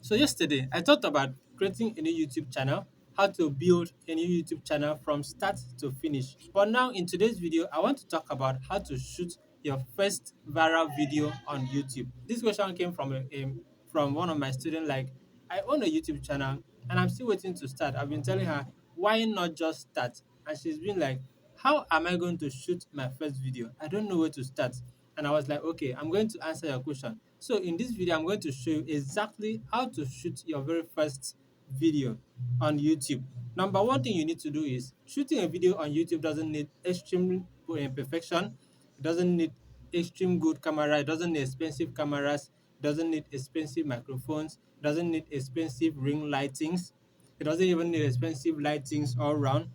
So yesterday, I thought about creating a new YouTube channel, how to build a new YouTube channel from start to finish. But now in today's video, I want to talk about how to shoot your first viral video on YouTube. This question came from from one of my students. Like, I own a YouTube channel and I'm still waiting to start. I've been telling her, why not just start? And she's been like, how am I going to shoot my first video? I don't know where to start. And I was like, okay, I'm going to answer your question. So in this video, I'm going to show you exactly how to shoot your very first video on YouTube. Number one thing you need to do is shooting a video on YouTube doesn't need extreme perfection. It doesn't need extreme good camera. It doesn't need expensive cameras. It doesn't need expensive microphones. It doesn't need expensive ring lightings. It doesn't even need expensive lightings all around.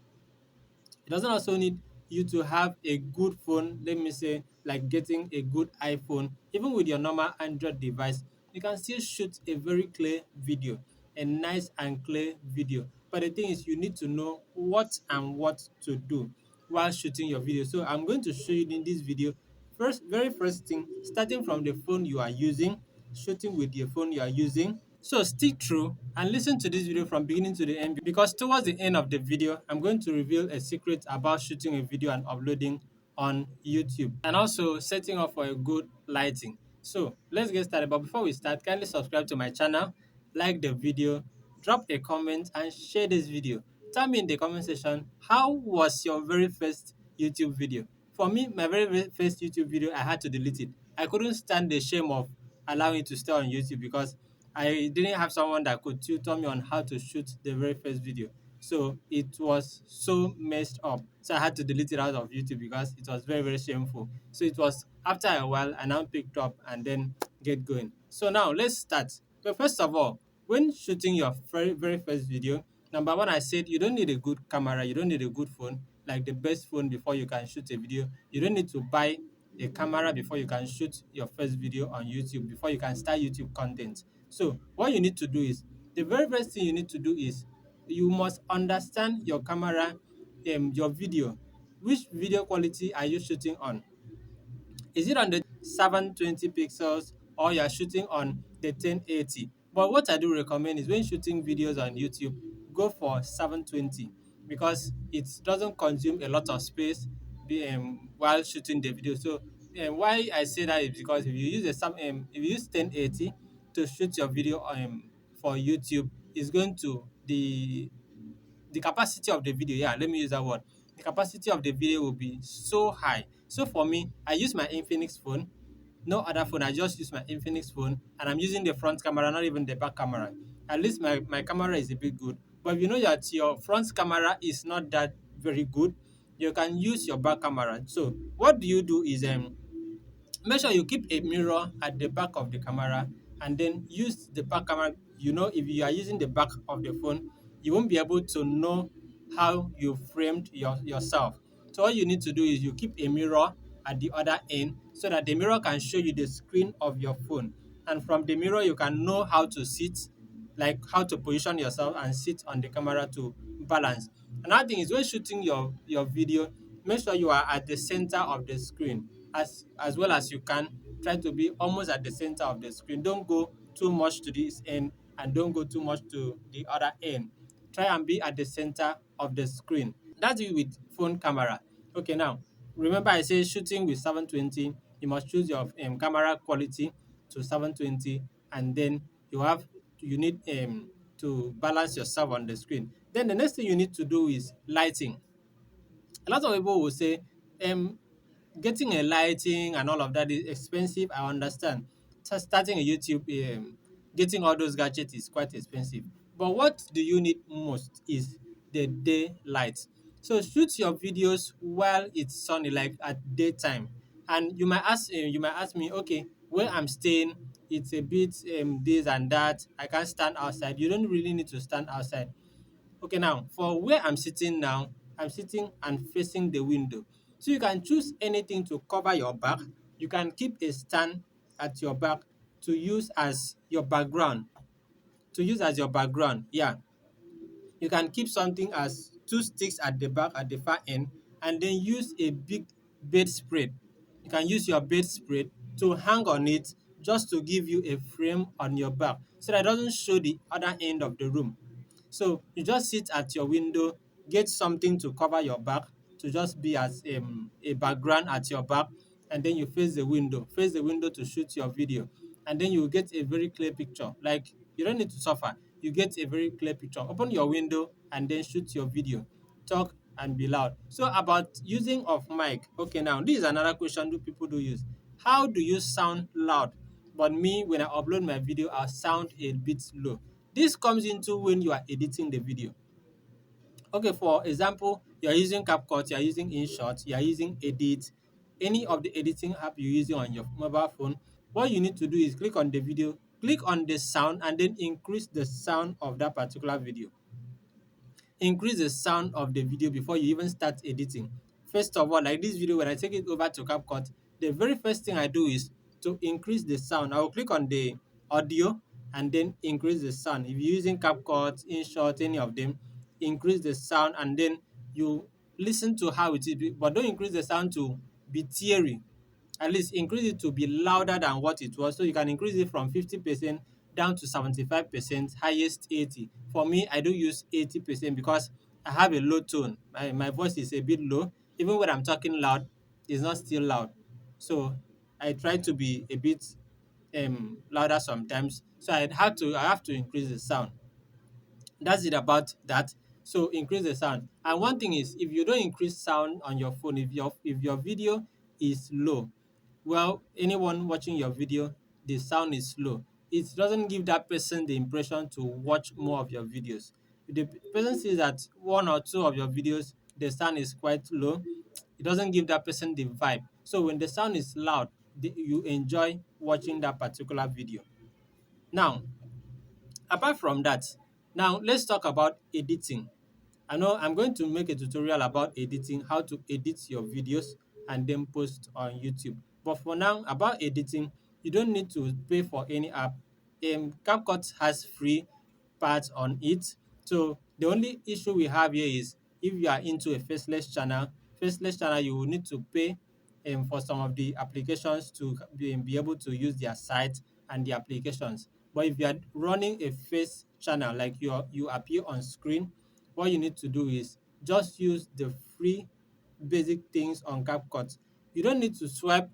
It doesn't also need you to have a good phone, let me say, like getting a good iPhone. Even with your normal Android device, you can still shoot a very clear video, a nice and clear video. But the thing is, you need to know what to do while shooting your video. So I'm going to show you in this video, very first thing, starting from the phone you are using, shooting with the phone you are using. So stick through and listen to this video from beginning to the end, because towards the end of the video, I'm going to reveal a secret about shooting a video and uploading on YouTube, and also setting up for a good lighting. So let's get started. But before we start, kindly subscribe to my channel, like the video, drop a comment and share this video. Tell me in the comment section, how was your very first YouTube video? For me, my very first YouTube video, I had to delete it. I couldn't stand the shame of allowing it to stay on YouTube because I didn't have someone that could tutor me on how to shoot the very first video. So it was so messed up. So I had to delete it out of YouTube because it was very, very shameful. So it was after a while I now picked up and then get going. So now let's start. But first of all, when shooting your very first video, number one, I said you don't need a good camera, you don't need a good phone, like the best phone before you can shoot a video. You don't need to buy a camera before you can shoot your first video on YouTube, before you can start YouTube content. So what you need to do is, the very first thing you need to do is you must understand your camera, your video. Which video quality are you shooting on? Is it on the 720 pixels or you're shooting on the 1080? But what I do recommend is when shooting videos on YouTube, go for 720 because it doesn't consume a lot of space while shooting the video. So why I say that is because if you use 1080 to shoot your video for YouTube, it's going to the capacity of the video, yeah, let me use that word. The capacity of the video will be so high. So for me, I use my Infinix phone, no other phone. I just use my Infinix phone, and I'm using the front camera, not even the back camera. At least my camera is a bit good. But if you know that your front camera is not that very good, you can use your back camera. So what do you do is make sure you keep a mirror at the back of the camera and then use the back camera. You know, if you are using the back of the phone, you won't be able to know how you framed yourself. So all you need to do is you keep a mirror at the other end so that the mirror can show you the screen of your phone. And from the mirror, you can know how to sit, like how to position yourself and sit on the camera to balance. Another thing is when shooting your video, make sure you are at the center of the screen as well as you can. Try to be almost at the center of the screen. Don't go too much to this end and don't go too much to the other end. Try and be at the center of the screen. That's it with phone camera. Okay, now remember I say shooting with 720, you must choose your camera quality to 720, and then you need to balance yourself on the screen. Then the next thing you need to do is lighting. A lot of people will say, um, getting a lighting and all of that is expensive. I understand. Starting a YouTube, getting all those gadgets is quite expensive. But what do you need most is the daylight. So shoot your videos while it's sunny, like at daytime. And you might ask me, okay, where I'm staying, it's a bit this and that. I can't stand outside. You don't really need to stand outside. Okay, now for where I'm sitting now, I'm sitting and facing the window. So you can choose anything to cover your back. You can keep a stand at your back to use as your background. To use as your background, yeah. You can keep something as two sticks at the back at the far end and then use a big bedspread. You can use your bedspread to hang on it. just to give you a frame on your back so that it doesn't show the other end of the room. So you just sit at your window, get something to cover your back to just be as a background at your back, and then you face the window to shoot your video, and then you get a very clear picture. Like you don't need to suffer. You get a very clear picture. Open your window and then shoot your video. Talk and be loud. So about using of mic. Okay, now this is another question do people do use. How do you sound loud? But me, when I upload my video, I sound a bit low. This comes into when you are editing the video. Okay, for example, you are using CapCut, you are using InShot, you are using Edit, any of the editing app you're using on your mobile phone. What you need to do is click on the video, click on the sound, and then increase the sound of that particular video. Increase the sound of the video before you even start editing. First of all, like this video, when I take it over to CapCut, the very first thing I do is to increase the sound. I will click on the audio and then increase the sound. If you're using CapCut, InShot, any of them, increase the sound and then you listen to how it is, but don't increase the sound to be teary. At least increase it to be louder than what it was. So you can increase it from 50% down to 75%, highest 80. For me, I do use 80% because I have a low tone. My voice is a bit low. Even when I'm talking loud, it's not still loud. So I try to be a bit louder sometimes. So I have to increase the sound. That's it about that. So increase the sound. And one thing is, if you don't increase sound on your phone, if your video is low, well, anyone watching your video, the sound is low. It doesn't give that person the impression to watch more of your videos. If the person sees that one or two of your videos, the sound is quite low, it doesn't give that person the vibe. So when the sound is loud, you enjoy watching that particular video. Now, apart from that, now let's talk about editing. I know I'm going to make a tutorial about editing, how to edit your videos and then post on YouTube. But for now, about editing, you don't need to pay for any app. CapCut has free parts on it. So the only issue we have here is if you are into a faceless channel, you will need to pay for some of the applications to be able to use their site and the applications. But if you are running a face channel, like you appear on screen, what you need to do is just use the free basic things on CapCut. You don't need to swipe,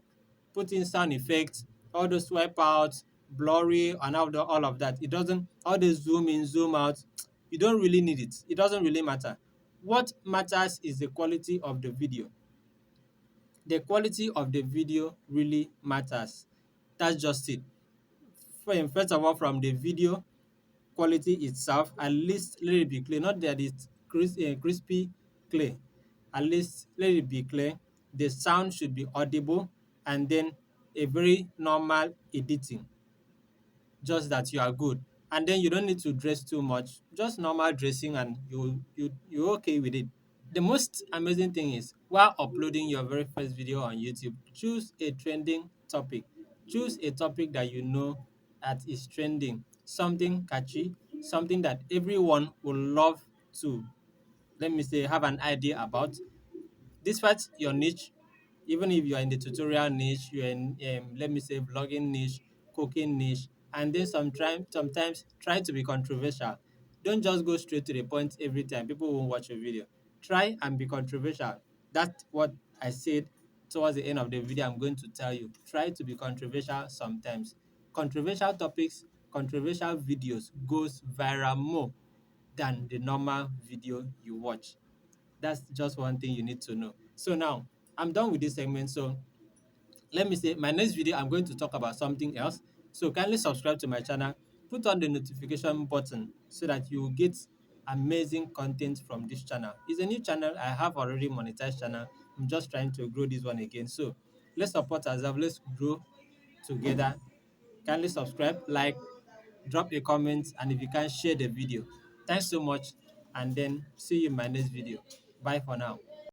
put in sound effects, all those swipe out, blurry, and all of that. It doesn't, all the zoom in, zoom out, you don't really need it. It doesn't really matter. What matters is the quality of the video. The quality of the video really matters. That's just it. First of all, from the video quality itself, at least let it be clear. Not that it's crispy clear. At least let it be clear. The sound should be audible, and then a very normal editing. Just that you are good, and then you don't need to dress too much. Just normal dressing, and you're okay with it. The most amazing thing is while uploading your very first video on YouTube, choose a trending topic. Choose a topic that you know that is trending, something catchy, something that everyone will love to, let me say, have an idea about. Despite your niche, even if you are in the tutorial niche, you're in, let me say, vlogging niche, cooking niche, and then sometimes try to be controversial. Don't just go straight to the point every time. People won't watch your video. Try and be controversial. That's what I said towards the end of the video. I'm going to tell you. Try to be controversial sometimes. Controversial topics, controversial videos goes viral more than the normal video you watch. That's just one thing you need to know. So now I'm done with this segment. So let me say my next video I'm going to talk about something else. So kindly subscribe to my channel, put on the notification button so that you will get amazing content from this channel. It's a new channel. I have already monetized channel. I'm just trying to grow this one again. So let's support ourselves. Let's grow together. Kindly subscribe, like, drop a comment, and if you can, share the video. Thanks so much, and then see you in my next video. Bye for now.